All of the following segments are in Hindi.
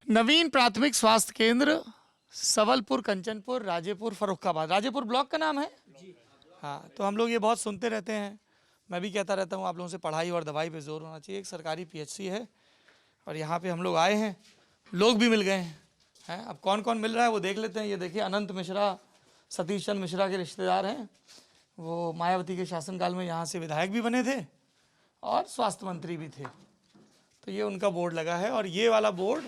नवीन प्राथमिक स्वास्थ्य केंद्र सवलपुर, कंचनपुर, राजेपुर, फर्रुखाबाद। राजेपुर ब्लॉक का नाम है जी। हाँ, तो हम लोग ये बहुत सुनते रहते हैं, मैं भी कहता रहता हूँ आप लोगों से, पढ़ाई और दवाई पे जोर होना चाहिए। एक सरकारी पीएचसी है और यहाँ पे हम लोग आए हैं, लोग भी मिल गए हैं। अब कौन कौन मिल रहा है वो देख लेते हैं। ये देखिए, अनंत मिश्रा सतीश चंद्र मिश्रा के रिश्तेदार हैं। वो मायावती के शासनकाल में यहाँ से विधायक भी बने थे और स्वास्थ्य मंत्री भी थे। तो ये उनका बोर्ड लगा है और ये वाला बोर्ड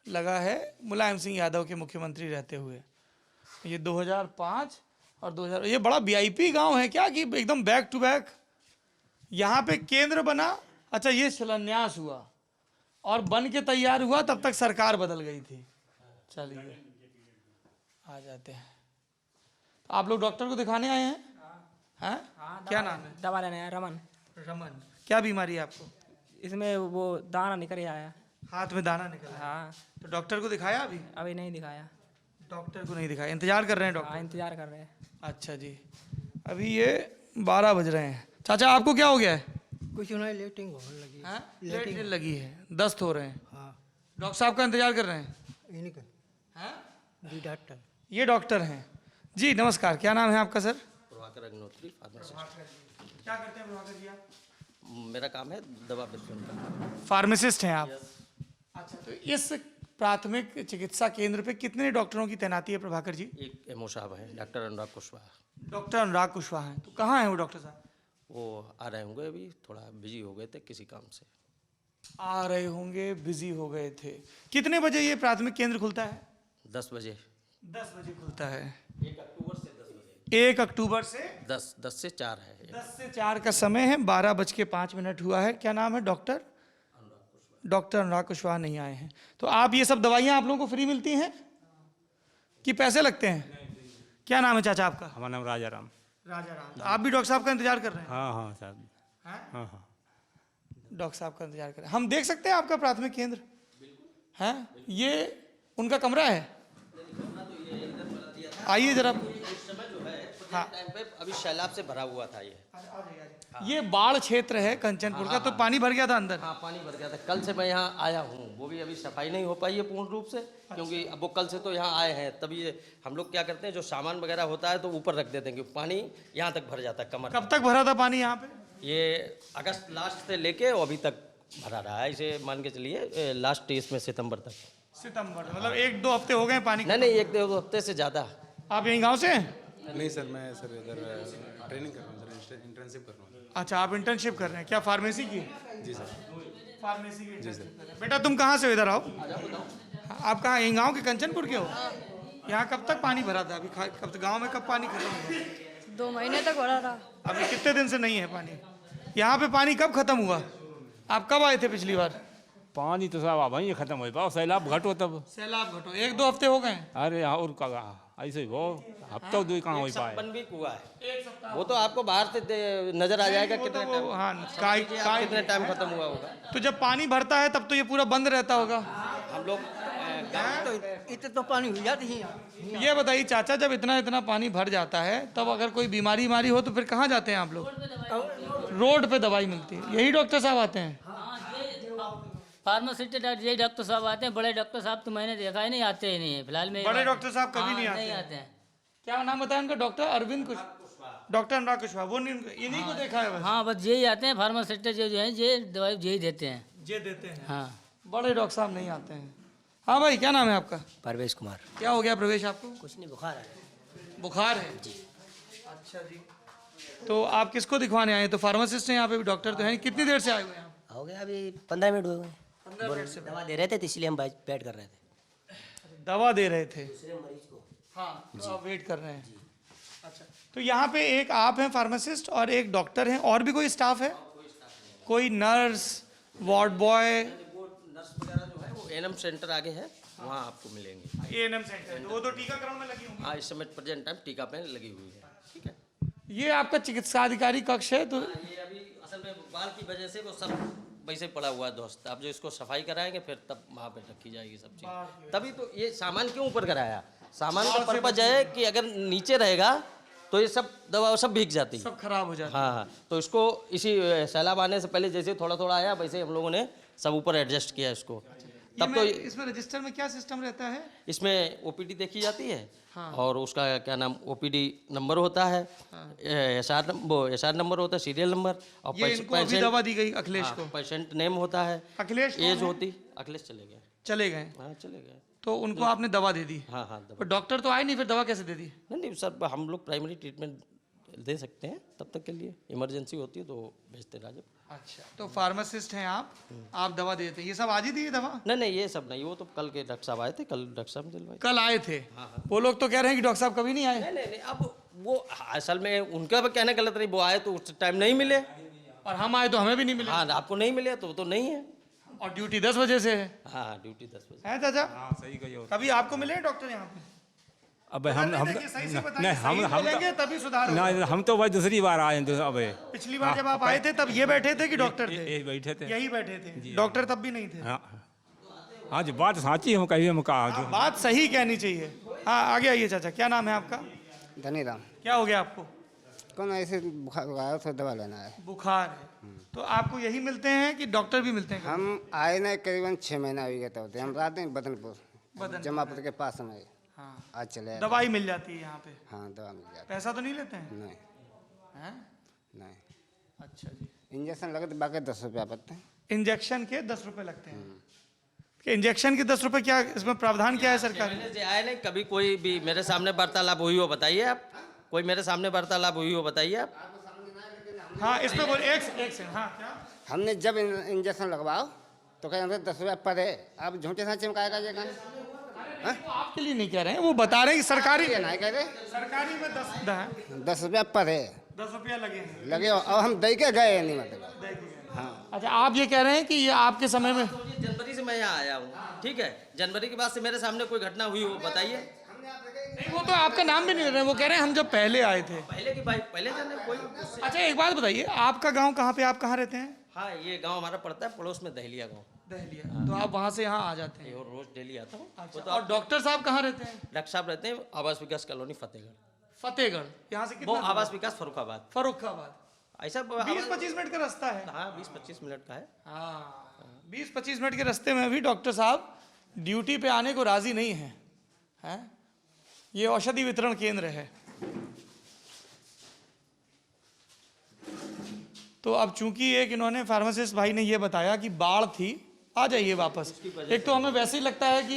लगा है मुलायम सिंह यादव के मुख्यमंत्री रहते हुए। ये 2005 और 2000। ये बड़ा वीआईपी गांव है क्या कि एकदम बैक टू बैक यहाँ पे केंद्र बना। अच्छा, ये शिलान्यास हुआ और बन के तैयार हुआ, तब तक सरकार बदल गई थी। चलिए आ जाते हैं। तो आप लोग डॉक्टर को दिखाने आए हैं? हाँ, क्या नाम है? दवा लेने आया। रमन। रमन, क्या बीमारी है आपको? इसमें वो दाना निकल आया, हाथ में दाना निकला। हाँ। तो डॉक्टर को दिखाया? अभी नहीं दिखाया। डॉक्टर को नहीं दिखाया, इंतजार कर रहे हैं डॉक्टर? हाँ, इंतजार कर रहे हैं। अच्छा जी, अभी ये 12 बज रहे हैं। चाचा, आपको क्या हो गया है? कुछ नहीं, लेटिंग होने लगी। हाँ, लेटिंग लगी है, दस्त हो रहे हैं। हाँ, डॉक्टर साहब का इंतजार कर रहे हैं? इन्हीं का हाँ, जी डॉक्टर। ये डॉक्टर हैं जी। नमस्कार, क्या नाम है आपका सर? प्रभाकर अग्निहोत्री, फार्मासिस्ट। क्या करते हैं प्रभाकर जी आप? मेरा काम है दवा वितरण का। फार्मासिस्ट हैं आप? अच्छा, तो इस प्राथमिक चिकित्सा केंद्र पे कितने डॉक्टरों की तैनाती है प्रभाकर जी? एक एमओ साहब है, डॉक्टर अनुराग कुशवाहा। डॉक्टर अनुराग कुशवाहा हैं। तो कहाँ हैं वो डॉक्टर साहब? वो आ रहे होंगे, अभी थोड़ा बिजी हो गए थे किसी काम से। आ रहे होंगे, बिजी हो गए थे। कितने बजे ये प्राथमिक केंद्र खुलता है? 10 बजे। 10 बजे खुलता है। 1 अक्टूबर से 10 बजे। 1 अक्टूबर से 10 से 4 है। 10 से 4 का समय है। 12:05 हुआ है। क्या नाम है? डॉक्टर अनुराग कुशवाहा नहीं आए हैं। तो आप ये सब दवाइयाँ आप लोगों को फ्री मिलती हैं कि पैसे लगते हैं? क्या नाम है चाचा आपका? हमारा नाम राजा राम। तो आप भी डॉक्टर साहब का इंतजार कर रहे हैं? हाँ हाँ साहब। हाँ? हाँ। डॉक्टर साहब का इंतजार कर रहे हैं। हम देख सकते हैं आपका प्राथमिक केंद्र? है ये उनका कमरा है? आइए जरा। हाँ, टाइम पे अभी सैलाब से भरा हुआ था ये बाढ़ क्षेत्र है कंचनपुर का, तो पानी भर गया था अंदर? हाँ, पानी भर गया था। कल से मैं यहाँ आया हूँ, वो भी अभी सफाई नहीं हो पाई है पूर्ण रूप से, क्योंकि अब वो कल से तो यहाँ आए हैं। तभी ये हम लोग क्या करते हैं, जो सामान वगैरह होता है तो ऊपर रख देते हैं, क्योंकि पानी यहाँ तक भर जाता है कमर। कब तक भरा था पानी यहाँ पे? ये अगस्त लास्ट से लेके अभी तक भरा रहा है। इसे मान के चलिए लास्ट इसमें सितंबर तक। सितंबर, मतलब 1-2 हफ्ते हो गए पानी? नहीं, 1-2 हफ्ते से ज़्यादा। आप यहीं गाँव से हैं? नहीं सर, मैं सर इधर ट्रेनिंग कर रहा हूँ सर, इंटर्नशिप कर रहा हूँ। अच्छा, आप इंटर्नशिप कर रहे हैं? क्या फार्मेसी की? जी सर। फार्मेसी की इंटर्नशिप कर रहे हैं। बेटा तुम कहाँ से हो? इधर आओ। आप कहाँ, यहीं गाँव के कंचनपुर के हो? यहाँ कब तक पानी भरा था? अभी कब तक गाँव में, कब पानी खत्म हुआ? 2 महीने तक भरा था। अभी कितने दिन से नहीं है पानी? यहाँ पे पानी कब खत्म हुआ? आप कब आए थे पिछली बार? पानी तो साहब वहीं खत्म हो पाओ, सैलाब घटो तब। सैलाब घटो 1-2 हफ्ते हो गए? अरे और का ऐसे वो हफ्ता 2 कहाँ हो पाए। भी हुआ है, वो तो आपको बाहर से नजर आ जाएगा कितने टाइम। हाँ, कितने टाइम खत्म हुआ होगा। तो जब पानी भरता है तब तो ये पूरा बंद रहता होगा? हम लोग तो इतने तो पानी हो जाती है। ये बताइए चाचा, जब इतना पानी भर जाता है तब अगर कोई बीमारी हो तो फिर कहाँ जाते हैं आप लोग? रोड पे दवाई मिलती है। यही डॉक्टर साहब आते हैं? फार्मासिस्ट यही डॉक्टर साहब आते हैं। बड़े डॉक्टर साहब तो मैंने देखा ही नहीं, आते ही नहीं है फिलहाल में। बड़े डॉक्टर साहब कभी नहीं नहीं आते हैं। क्या नाम बताया उनका? डॉक्टर अरविंद कुछ, डॉक्टर अनुराग कुशवाहा। वो इन्हीं को देखा है बस? हाँ, बस यही आते हैं। फार्मासिस्ट जो है ये दवाई यही देते हैं। ये देते हैं? हाँ। बड़े डॉक्टर साहब नहीं आते हैं। हाँ भाई, क्या नाम है आपका? परवेश कुमार। क्या हो गया प्रवेश आपको? कुछ नहीं, बुखार है। बुखार है जी? अच्छा जी। तो आप किसको दिखवाने आए? तो फार्मासिस्ट हैं यहाँ पे, डॉक्टर तो है। कितनी देर से आए हुए हैं? हो गया अभी 15 मिनट हुए। 15 मिनट से दवा दे रहे थे तो इसलिए हम वेट कर रहे थे। दवा दे रहे थे? मरीज को। हाँ, तो आप वेट कर रहे हैं। अच्छा, तो यहाँ पे एक आप हैं फार्मासिस्ट और एक डॉक्टर हैं, और भी कोई स्टाफ है? कोई नर्स, वार्ड बॉय? नर्स वगैरह जो है वो एएनएम सेंटर आगे है, वहाँ आपको मिलेंगे। एएनएम सेंटर है, तो वो तो टीकाकरण में लगी होंगी? हाँ, इस समय प्रेजेंट टाइम टीका पे लगी हुई है। ठीक है, ये आपका चिकित्साधिकारी कक्ष है? तो ये अभी असल में बाढ़ की वजह से वो सब वैसे पड़ा हुआ है दोस्त। अब जो इसको सफाई कराएंगे फिर तब वहाँ पे रखी जाएगी सब चीज़। तभी तो ये सामान क्यों ऊपर कराया? सामान का पर्पज है कि अगर नीचे रहेगा तो ये सब दवा सब भीग जाती है। सब खराब हो जाता हाँ हाँ, तो इसको इसी सैलाब आने से पहले जैसे थोड़ा थोड़ा आया वैसे हम लोगों ने सब ऊपर एडजस्ट किया इसको। है। तब तो इसमें रजिस्टर में क्या सिस्टम रहता है? इसमें ओपीडी देखी जाती है हाँ। और उसका क्या नाम ओपीडी नंबर होता है, एसआर नंबर होता है, सीरियल नंबर, और ये इनको अभी दवा दी गई अखिलेश को। पेशेंट नेम होता है, अखिलेश कौन एज है? होती। अखिलेश चले गए। चले गए हाँ चले गए। तो उनको आपने दवा दे दी? हाँ हाँ दवा। पर डॉक्टर तो आए नहीं, फिर दवा कैसे दे दी? नहीं नहीं सर, हम लोग प्राइमरी ट्रीटमेंट दे सकते हैं तब तक के लिए, इमरजेंसी होती है तो भेजते हैं राजू। अच्छा, तो फार्मासिस्ट हैं आप दवा देते हैं। ये सब आज ही दी है दवा? नहीं नहीं ये सब नहीं, वो तो कल के डॉक्टर साहब आए थे, कल डॉक्टर साहब ने दिलवाई। कल आए थे? वो लोग तो कह रहे हैं कि डॉक्टर साहब कभी नहीं आए। नहीं नहीं नहीं, अब वो असल में उनका भी कहना गलत नहीं, वो आए तो उस टाइम नहीं मिले, और हम आए तो हमें भी नहीं मिले। हाँ आपको नहीं मिले तो वो तो नहीं है। और ड्यूटी 10 बजे से है। हाँ ड्यूटी 10 बजे। है चाचा? हाँ सही कही हो। कभी आपको मिले हैं डॉक्टर यहाँ पे? अब हम देखिए, सही से बताइए, नहीं सही बोलेंगे तभी सुधार होगा। ना हम तो भाई दूसरी बार आए हैं अब पिछली बार जब आप आए थे तब ये बैठे थे कि डॉक्टर थे? ये बैठे थे। यही बैठे थे, डॉक्टर तब भी नहीं थे। हाँ हाँ जो बात साची हम कही हम कहा जो बात सही कहनी चाहिए। हाँ आगे आइए चाचा, क्या नाम है आपका? धनीराम। क्या हो गया आपको? कौन ऐसे बुखार वगैरह तो दवा लेना है। बुखार है, तो आपको यही मिलते हैं कि डॉक्टर भी मिलते हैं? हम आए ना करीबन 6 महीना हो गया होते। हम रहते हैं बदनपुर, जमापुर के पास में। हाँ, आज चले आए। दवाई मिल जाती है यहाँ पे? हाँ दवा मिल जाती पैसा तो नहीं लेते हैं? है। नहीं हैं? नहीं, अच्छा जी। इंजेक्शन लगे तो बाकी 10 रुपया पड़ते हैं। इंजेक्शन के 10 रुपए लगते हैं? कि इंजेक्शन के 10 रुपए, क्या इसमें प्रावधान क्या है सरकार? जो आए नहीं, कभी कोई भी मेरे सामने वार्तालाप हुई हो बताइए आप, कोई मेरे सामने वार्तालाप हुई हो बताइए आप। हाँ इस पे बोल, एक सेकंड। हाँ क्या? हमने जब इंजेक्शन लगवाओ तो कह रहे 10 रुपया पड़े। आप झूठे साथ चिमकाएगा ये काम? वो आपके लिए नहीं कह रहे हैं, वो बता रहे हैं कि सरकारी नहीं कह रहे, सरकारी में 10 रुपया पड़े 10 रुपया लगे हैं। लगे और हम दे के गए नहीं मतलब। हाँ अच्छा, आप ये कह रहे हैं कि ये आपके समय में? ये जनवरी से मैं यहाँ आया हूँ, ठीक है, जनवरी के बाद से मेरे सामने कोई घटना हुई हो बताइए। नहीं, वो तो आपका नाम भी नहीं ले रहे हैं, वो कह रहे हैं हम जब पहले आए थे। पहले की भाई पहले जाने कोई उससे- अच्छा एक बात बताइए, आपका गांव कहाँ पे, आप कहाँ रहते हैं? हाँ ये गांव हमारा पड़ता है पड़ोस में दहलिया गांव। दहलिया। तो आप वहाँ से यहाँ आ जाते हैं? और रोज डेली आता हूँ। अच्छा, और डॉक्टर साहब कहाँ रहते हैं? डॉक्टर साहब रहते हैं आवास विकास कॉलोनी फतेहगढ़। फतेहगढ़। यहाँ से वो कितना? आवास विकास फर्रुखाबाद। फर्रुखाबाद। ऐसा 20-25 मिनट का रास्ता है। हाँ 20-25 मिनट का है। हाँ 20-25 मिनट के रास्ते में भी डॉक्टर साहब ड्यूटी पे आने को राजी नहीं है, हैं? ये औषधि वितरण केंद्र है। तो अब चूंकि एक इन्होंने फार्मासिस्ट भाई ने ये बताया कि बाढ़ थी, आ जाइए वापस। एक तो हमें वैसे ही लगता है कि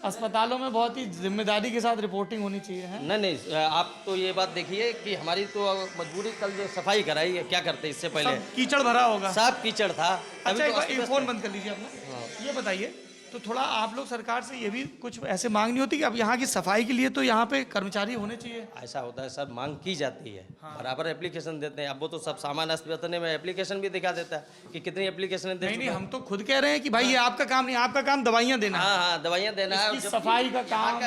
अस्पतालों में बहुत ही जिम्मेदारी के साथ रिपोर्टिंग होनी चाहिए, है? नहीं नहीं आप तो ये बात देखिए कि हमारी तो मजबूरी, कल जो सफाई कराई है, क्या करते इससे पहले सब कीचड़ भरा होगा। सब कीचड़ था। अच्छा अभी एक तो बार अस्त-व्यस्त फोन बंद कर लीजिए अपना। ये बताइए, तो थोड़ा आप लोग सरकार से ये भी कुछ ऐसे मांग नहीं होती कि अब यहाँ की सफाई के लिए तो यहाँ पे कर्मचारी होने चाहिए? ऐसा होता है सर, मांग की जाती है, बराबर एप्लीकेशन देते हैं। अब वो तो सब सामान अस्तव्यस्तने में एप्लीकेशन भी दिखा देता है कि कितनी एप्लीकेशन दे नहीं चुके नहीं, हैं। हम तो खुद कह रहे हैं कि भाई ये आपका काम नहीं, आपका काम दवाइयाँ देना है। हाँ हाँ दवाइयाँ देना है। इसकी सफाई का काम।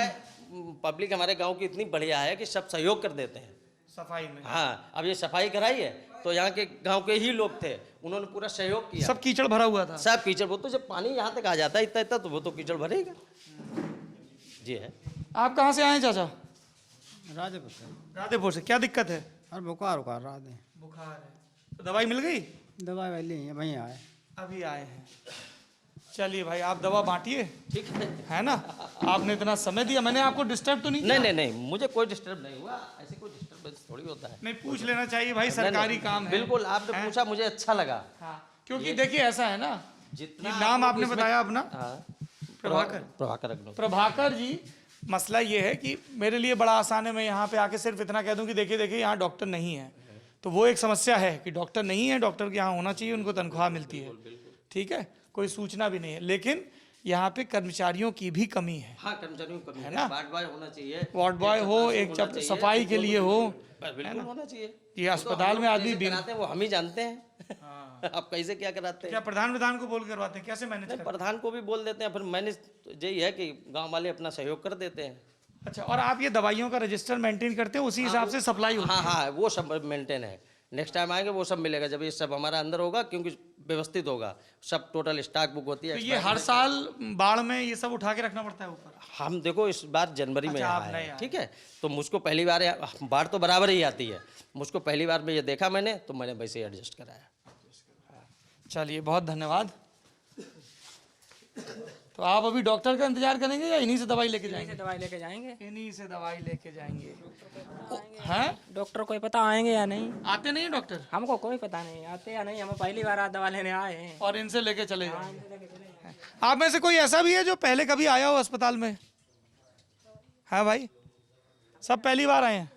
पब्लिक हमारे गांव की इतनी बढ़िया है कि सब सहयोग कर देते हैं सफाई में। हाँ अब ये सफाई कराई है तो यहाँ के गांव के ही लोग थे, उन्होंने पूरा सहयोग किया। सब कीचड़ भरा हुआ था। सब कीचड़, वो तो जब पानी यहाँ तक आ जाता है इतना इतना तो वो तो कीचड़ भरेगा। जी है। आप कहाँ से आए हैं चाचा? राजेपुर राधेपुर से। क्या दिक्कत है? और बुखार उखार रहा है। बुखार है, तो दवाई मिल गई? दवाई वाली है, वहीं आए। अभी आए हैं। चलिए भाई, आप दवा बांटिए, ठीक है ना? आपने इतना समय दिया, मैंने आपको डिस्टर्ब तो नहीं किया? नहीं नहीं नहीं, मुझे कोई डिस्टर्ब नहीं हुआ, ऐसे कोई डिस्टर्बेंस थोड़ी होता है। नहीं, पूछ लेना चाहिए भाई, सरकारी काम है। बिल्कुल, आपने पूछा मुझे अच्छा लगा। हाँ, क्योंकि देखिए ऐसा है ना, जितना ये नाम आपने इसमें- बताया अपना? हाँ, प्रभाकर। प्रभाकर अग्नोत्री। प्रभाकर जी, मसला ये है कि मेरे लिए बड़ा आसान है, मैं यहाँ पे आके सिर्फ इतना कह दूं कि देखिए देखिए यहाँ डॉक्टर नहीं है, तो वो एक समस्या है कि डॉक्टर नहीं है, डॉक्टर के यहाँ होना चाहिए, उनको तनख्वाह मिलती है, ठीक है, कोई सूचना भी नहीं है, लेकिन यहाँ पे कर्मचारियों की भी कमी है। हाँ कर्मचारियों की कमी है है ना? वार्ड बॉय होना चाहिए, वार्ड बॉय हो, एक सफाई के लिए हो, बिल्कुल होना चाहिए। ये अस्पताल में आदमी कैसे कराते हैं वो हम ही जानते हैं। आप कैसे क्या कराते क्या हैं? प्रधान को बोल करवाते हैं? कैसे मैनेज नहीं, करते हैं? प्रधान को भी बोल देते हैं, फिर मैनेज यही है कि गांव वाले अपना सहयोग कर देते हैं। अच्छा, और आप ये दवाइयों का रजिस्टर मेंटेन करते हैं, उसी हिसाब से सप्लाई होती है? हाँ हाँ वो सब मेंटेन है। नेक्स्ट टाइम आएंगे वो सब मिलेगा जब ये सब हमारा अंदर होगा, क्योंकि व्यवस्थित होगा। सब टोटल स्टॉक बुक होती है। तो ये हर साल बाढ़ में ये सब उठा के रखना पड़ता है ऊपर? हम देखो इस बार जनवरी में अच्छा, आप आए नए हैं, आए। ठीक है, तो मुझको पहली बार बाढ़ तो बराबर ही आती है, मुझको पहली बार में ये देखा मैंने, तो मैंने वैसे ही एडजस्ट कराया। चलिए बहुत धन्यवाद। तो आप अभी डॉक्टर का इंतजार करेंगे या इन्हीं से दवाई लेके जाएंगे? दवाई लेके जाएंगे। इन्हीं से दवाई लेके जाएंगे। हैं? डॉक्टर को पता आएंगे या नहीं, आते नहीं डॉक्टर? हमको कोई पता नहीं आते या नहीं, हम पहली बार दवा लेने आए हैं। और इनसे लेके चले जाएंगे। आप में से कोई ऐसा भी है जो पहले कभी आया हो अस्पताल में? हाँ भाई, सब पहली बार आए हैं?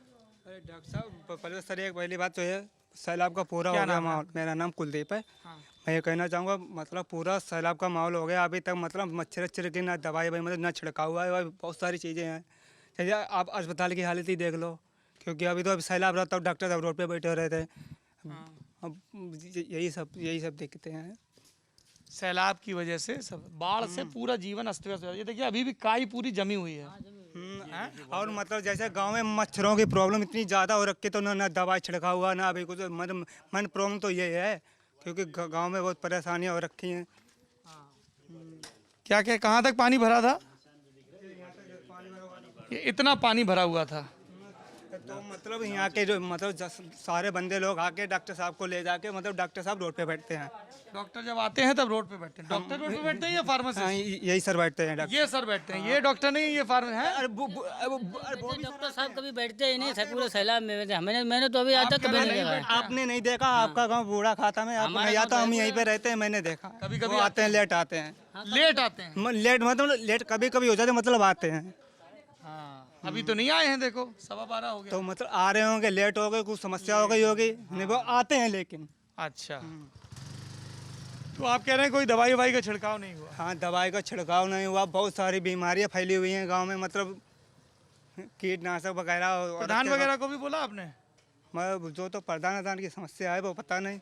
अरे डॉक्टर साहब, पहले सर एक पहली बात तो है, सैलाब का पूरा क्या हो गया नाम है? माहौल। मेरा नाम कुलदीप है। मैं ये कहना चाहूँगा, मतलब पूरा सैलाब का माहौल हो गया अभी तक, मतलब मच्छर अच्छर की ना दवाई भाई, मतलब ना छिड़का हुआ है, और बहुत सारी चीज़ें हैं। जैसे आप अस्पताल की हालत ही देख लो, क्योंकि अभी तो अभी सैलाब रहता, डॉक्टर सब रोड पे बैठे रहते हैं। अब यही सब दिक्कतें हैं। सैलाब की वजह से सब, बाढ़ से पूरा जीवन अस्त व्यस्त हो जाता है। ये देखिए अभी भी काई पूरी जमी हुई है। और मतलब जैसे गांव में मच्छरों की प्रॉब्लम इतनी ज़्यादा हो रखी, तो ना दवाई छिड़का हुआ, ना अभी कुछ, मतलब मन प्रॉब्लम तो ये है, क्योंकि गांव में बहुत परेशानियां हो रखी हैं। क्या क्या कहाँ तक पानी भरा था? ये इतना पानी भरा हुआ था? तो मतलब यहाँ के जो मतलब सारे बंदे लोग आके डॉक्टर साहब को ले जाके, मतलब डॉक्टर साहब रोड पे बैठते हैं। डॉक्टर जब आते हैं तब रोड पे बैठते हैं? डॉक्टर रोड पे बैठते हैं या फार्मेसिस्ट? हाँ, यही सर बैठते हैं डॉक्टर। ये सर बैठते हैं, ये डॉक्टर नहीं, ये फार्मेसिस्ट है। डॉक्टर साहब कभी बैठते ही नहीं थे पूरे सैलाब में। मैंने तो अभी आज तक कभी नहीं देखा। आपने नहीं देखा? आपका गाँव बूढ़ा खाता में, आपको नहीं आता, हम यहीं पे रहते हैं, मैंने देखा। कभी कभी वो आते हैं, लेट आते हैं। लेट आते हैं? लेट मतलब लेट कभी कभी हो जाते, मतलब आते हैं। अभी तो नहीं आए हैं, देखो 12:15 हो गया। तो मतलब आ रहे होंगे, लेट हो गए, कुछ समस्या हो गई होगी, नहीं वो आते हैं लेकिन। अच्छा, तो आप कह रहे हैं कोई दवाई ववाई का छिड़काव नहीं हुआ? हाँ, दवाई का छिड़काव नहीं हुआ, बहुत सारी बीमारियां फैली हुई हैं गांव में, मतलब कीटनाशक वगैरह। प्रधान वगैरह को भी बोला आपने? मैं जो तो प्रधान की समस्या है वो पता नहीं।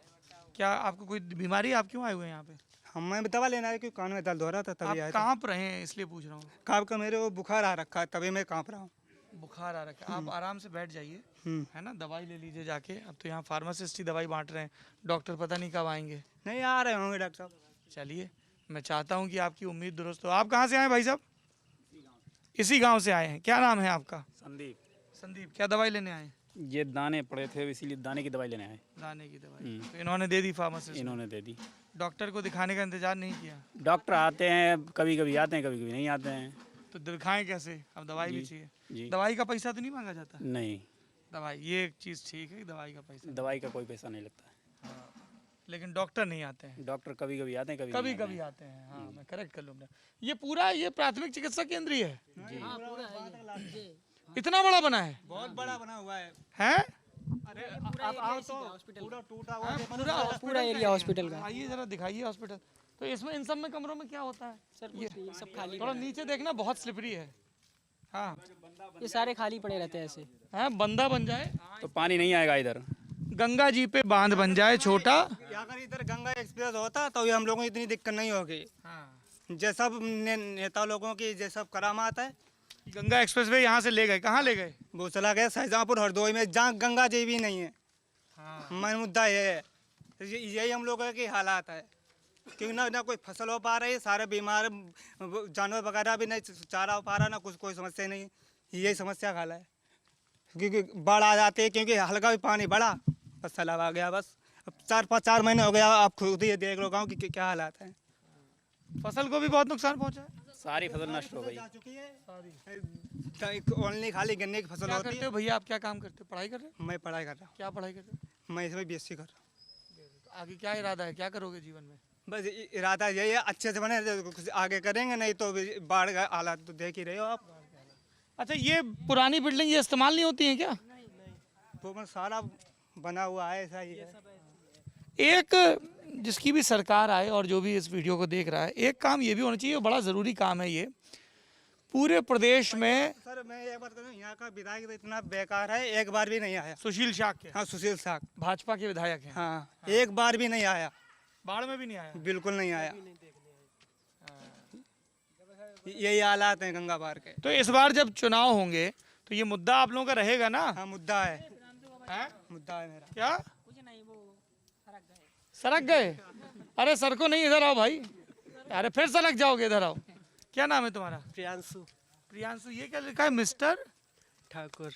क्या आपको कोई बीमारी? आप क्यों आए हुए हैं यहाँ पे? मैं दवा लेना है, क्योंकि कान में दर्द हो रहा था, तभी आया आप था। कांप रहे हैं इसलिए पूछ रहा हूँ। कांप का मेरे को बुखार आ रखा है, तभी मैं कांप रहा हूँ। बुखार आ रखा है, आप आराम से बैठ जाइए, है ना, दवाई ले लीजिए जाके। अब तो यहाँ फार्मासिस्ट ही दवाई बांट रहे हैं, डॉक्टर पता नहीं कब आएंगे। नहीं आ रहे होंगे डॉक्टर साहब। चलिए, मैं चाहता हूँ कि आपकी उम्मीद दुरुस्त हो। आप कहाँ से आए भाई साहब? इसी गांव से आए हैं। क्या नाम है आपका? संदीप। संदीप, क्या दवाई लेने आए? ये दाने पड़े थे, इसीलिए दाने की दवाई लेने आए। दाने की दवाई तो इन्होंने दे दी फार्मासिस्ट? इन्होंने दे दी। डॉक्टर को दिखाने का इंतजार नहीं किया? डॉक्टर आते हैं, कभी कभी आते हैं, कभी कभी नहीं आते हैं। तो दिखाएं कैसे? अब दवाई भी चाहिए। जी। दवाई का पैसा तो नहीं मांगा जाता? नहीं, दवाई, ये एक चीज़ ठीक है, दवाई का पैसा, दवाई का कोई पैसा नहीं लगता है। लेकिन डॉक्टर नहीं आते हैं? डॉक्टर कभी कभी आते हैं, कभी कभी कभी आते हैं। हाँ, मैं करेक्ट कर लूँगा। ये पूरा ये प्राथमिक चिकित्सा केंद्र ही है? इतना बड़ा बना है? बहुत बड़ा बना हुआ है। हैं? अरे आप आओ तो पूरा टूटा हुआ है। पूरा एरिया हॉस्पिटल का। आइए जरा दिखाइए हॉस्पिटल। तो इसमें इन सब में कमरों में क्या होता है? सर सब खाली, थोड़ा नीचे देखना, बहुत स्लिपरी है। हाँ, ये सारे खाली पड़े रहते हैं ऐसे। हाँ, बंदा बन जाए तो पानी नहीं आएगा इधर। गंगा जी पे बांध बन जाए छोटा। अगर इधर गंगा एक्सप्रेस होता तो ये हम लोगों को इतनी दिक्कत नहीं होगी। जे सब नेता लोगों की जे सब करामात है। गंगा एक्सप्रेसवे यहाँ से ले गए, कहाँ ले गए? वो चला गया शाहजहाँपुर हरदोई में, जहाँ गंगा जी भी नहीं है। मेन मुद्दा ये है, यही हम लोगों की हालात है, क्योंकि ना कोई फसल हो पा रही है, सारे बीमार जानवर वगैरह भी नहीं चारा हो पा रहा, ना कुछ कोई समस्या नहीं। यही समस्या खाला है, क्योंकि बाढ़ आ जाती है, क्योंकि हल्का भी पानी बढ़ा बस सैलाब आ गया। बस अब 4 महीने हो गया, आप खुद ही देख लो गाँव की क्या हालात हैं। फसल को भी बहुत नुकसान पहुँचा है? सारी फसल नष्ट हो गई। ओनली खाली गन्ने की फसल क्या होती करते है। हो भैया आप? क्या काम करते हो? पढ़ाई कर रहे हो? मैं पढ़ाई कर रहा क्या पढ़ाई कर रहे हो? हूँ, मैं इसमें BSc कर रहा हूँ। आगे क्या इरादा है, क्या करोगे जीवन में? बस इरादा यही है, अच्छे से बने तो कुछ आगे करेंगे, नहीं तो बाढ़ का हालात तो देख ही रहे हो आप। अच्छा, ये पुरानी बिल्डिंग ये इस्तेमाल नहीं होती है क्या? तो सारा बना हुआ है, ऐसा ही है। एक जिसकी भी सरकार आए और जो भी इस वीडियो को देख रहा है, एक काम ये भी होना चाहिए, बड़ा ज़रूरी काम है ये, पूरे प्रदेश में। सर मैं एक बात कहूँ, यहाँ का विधायक तो इतना बेकार है, एक बार भी नहीं आया। सुशील शाह के? हाँ, सुशील शाह भाजपा के विधायक हैं। हाँ, एक बार भी नहीं आया, बाढ़ में भी नहीं आया? बिल्कुल नहीं आया। यही हालात हैं गंगा पार के। तो इस बार जब चुनाव होंगे तो ये मुद्दा आप लोगों का रहेगा ना? हाँ, मुद्दा है, हैं? मुद्दा है मेरा। क्या कुछ नहीं, वो सरक गए? अरे सर को नहीं, इधर आओ भाई। अरे फिर से लग जाओगे, इधर आओ। क्या नाम है तुम्हारा? प्रियांशु प्रियांशु। ये क्या लिखा है? मिस्टर ठाकुर।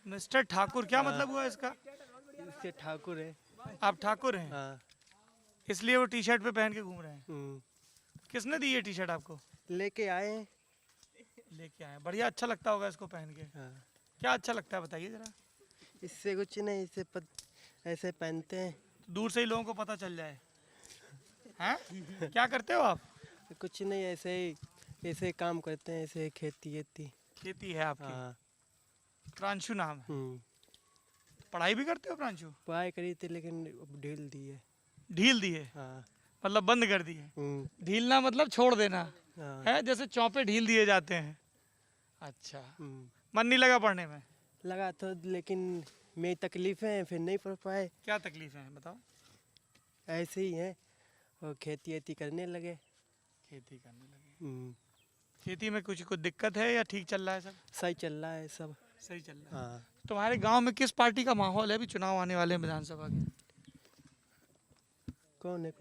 मिस्टर ठाकुर, क्या मतलब हुआ इसका? इससे ठाकुर है। आप ठाकुर हैं, हाँ। इसलिए वो टी शर्ट पे पहन के घूम रहे हैं। किसने दी ये टी शर्ट आपको? लेके आए हैं। लेके आए। बढ़िया, अच्छा लगता होगा इसको पहन के। हाँ। क्या अच्छा लगता है बताइए जरा। इससे कुछ नहीं, इससे ऐसे पहनते हैं। दूर से ही लोगों को पता चल जाए। हैं? क्या करते हो आप? कुछ नहीं, ऐसे ही ऐसे काम करते हैं, ऐसे खेती। खेती है आपकी? हाँ। प्रांशु नाम है। पढ़ाई भी करते हो प्रांशु? पढ़ाई करी थी लेकिन अब ढील दी है। ढील दी है? हाँ। मतलब बंद कर दी है। ढीलना मतलब छोड़ देना हाँ। है, जैसे चौपे ढील दिए जाते हैं। अच्छा, मन नहीं लगा पढ़ने में? लगा तो, लेकिन मेरी तकलीफें हैं, फिर नहीं पढ़ पाए। क्या तकलीफें हैं बताओ? ऐसे ही है, और खेती करने लगे। खेती करने लगे। खेती में कुछ दिक्कत है या ठीक चल रहा है सब? सही चल रहा है सब। सही चल रहा है। हाँ। तुम्हारे गांव में किस पार्टी का माहौल है? अभी चुनाव आने वाले हैं विधानसभा के। कौन है?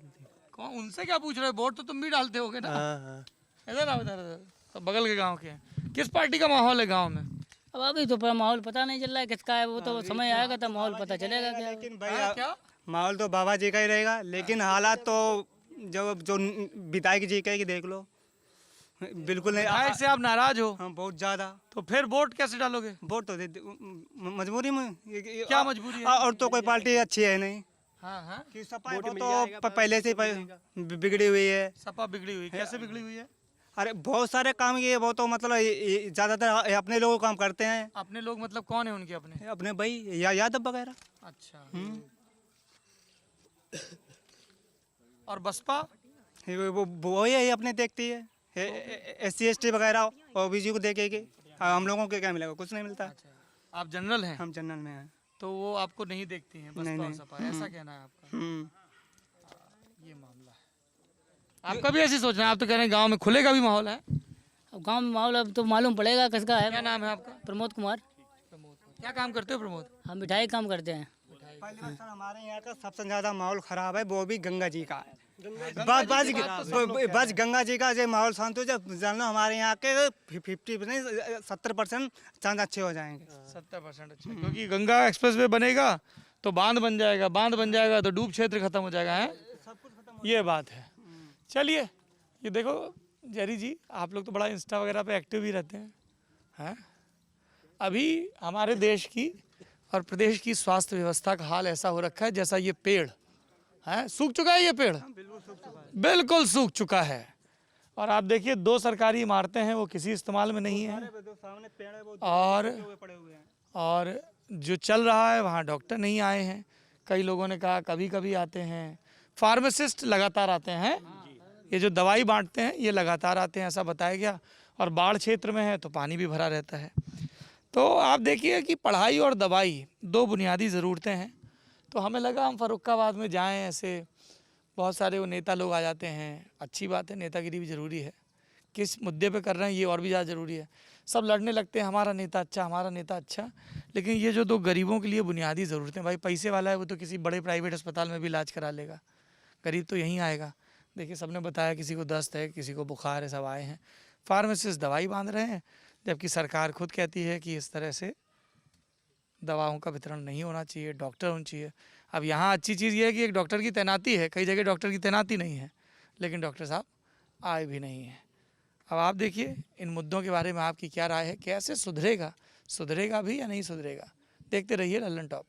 कौन? उनसे क्या पूछ रहे हो? वोट तो तुम भी डालते होगे ना। हाँ। इधर आओ, इधर। तो बगल के गांव के हैं। किस पार्टी का माहौल है गांव में? अब अभी तो माहौल पता नहीं चल रहा है किसका है, वो तो समय आएगा तब माहौल पता चलेगा क्या। लेकिन हाँ, भाई क्या? माहौल तो बाबा जी का ही रहेगा, लेकिन हालात तो जो विधायक जी का ही देख लो, बिल्कुल नहीं। विधायक से आप नाराज हो? हाँ, बहुत ज्यादा। तो फिर वोट कैसे डालोगे? वोट तो मजबूरी में। क्या मजबूरी है? और तो कोई पार्टी अच्छी है नहीं। हाँ हाँ। कि सपा तो पहले से बिगड़ी हुई है। सपा बिगड़ी हुई? कैसे बिगड़ी हुई है? अरे बहुत सारे काम किए, वो तो मतलब ज्यादातर अपने लोग काम करते हैं। अपने लोग मतलब कौन है उनके अपने? अपने भाई यादव वगैरह। अच्छा। और बसपा? वो ही अपने देखती है, SC ST वगैरह OBC को देखेगी। हम लोगों को क्या मिलेगा? कुछ नहीं मिलता। आप जनरल हैं? हम जनरल में हैं। तो वो आपको नहीं देखती हैं बसपा और सपा, ऐसा कहना है आपका? ये मामला है। आपका भी ऐसी सोचना है? आप तो कह रहे हैं गांव में खुलेगा भी माहौल है। अब गांव में माहौल अब तो मालूम पड़ेगा किसका है। क्या नाम है आपका? प्रमोद कुमार। क्या काम करते हो प्रमोद? हम मिठाई काम करते हैं। पहली बात सर, हमारे यहाँ का सबसे ज्यादा माहौल खराब है, वो भी गंगा जी का है। बस गंगा जी का जो माहौल शांत हो जाए, जानना हमारे यहाँ के 50 नहीं 70% चांद अच्छे हो जाएंगे। 70% अच्छा, क्योंकि गंगा एक्सप्रेस वे बनेगा तो बांध बन जाएगा, बांध बन जाएगा तो डूब क्षेत्र खत्म हो जाएगा। है ये बात है। चलिए, ये देखो जेरी जी, आप लोग तो बड़ा इंस्टा वगैरह पे एक्टिव ही रहते हैं। अभी हमारे देश की और प्रदेश की स्वास्थ्य व्यवस्था का हाल ऐसा हो रखा है जैसा ये पेड़ है, सूख चुका है। ये पेड़ बिल्कुल सूख चुका है। और आप देखिए 2 सरकारी इमारतें हैं, वो किसी इस्तेमाल में नहीं है। और जो चल रहा है वहाँ डॉक्टर नहीं आए हैं। कई लोगों ने कहा कभी कभी आते हैं। फार्मासिस्ट लगातार आते हैं, ये जो दवाई बांटते हैं ये लगातार आते हैं, ऐसा बताया गया। और बाढ़ क्षेत्र में है तो पानी भी भरा रहता है। तो आप देखिए कि पढ़ाई और दवाई 2 बुनियादी ज़रूरतें हैं। तो हमें लगा हम फर्रुखाबाद में जाएं, ऐसे बहुत सारे वो नेता लोग आ जाते हैं। अच्छी बात है, नेतागिरी भी ज़रूरी है। किस मुद्दे पे कर रहे हैं ये और भी ज़्यादा ज़रूरी है। सब लड़ने लगते हैं हमारा नेता अच्छा, हमारा नेता अच्छा, लेकिन ये जो 2 गरीबों के लिए बुनियादी ज़रूरतें, भाई पैसे वाला है वो तो किसी बड़े प्राइवेट अस्पताल में भी इलाज करा लेगा, गरीब तो यहीं आएगा। देखिए सबने बताया किसी को दस्त है, किसी को बुखार है, सब आए हैं। फार्मासिस्ट दवाई बांध रहे हैं, जबकि सरकार खुद कहती है कि इस तरह से दवाओं का वितरण नहीं होना चाहिए, डॉक्टर होने चाहिए। अब यहाँ अच्छी चीज़ ये है कि एक डॉक्टर की तैनाती है, कई जगह डॉक्टर की तैनाती नहीं है, लेकिन डॉक्टर साहब आए भी नहीं हैं। अब आप देखिए इन मुद्दों के बारे में आपकी क्या राय है? कैसे सुधरेगा भी या नहीं सुधरेगा? देखते रहिए लल्लन टॉप।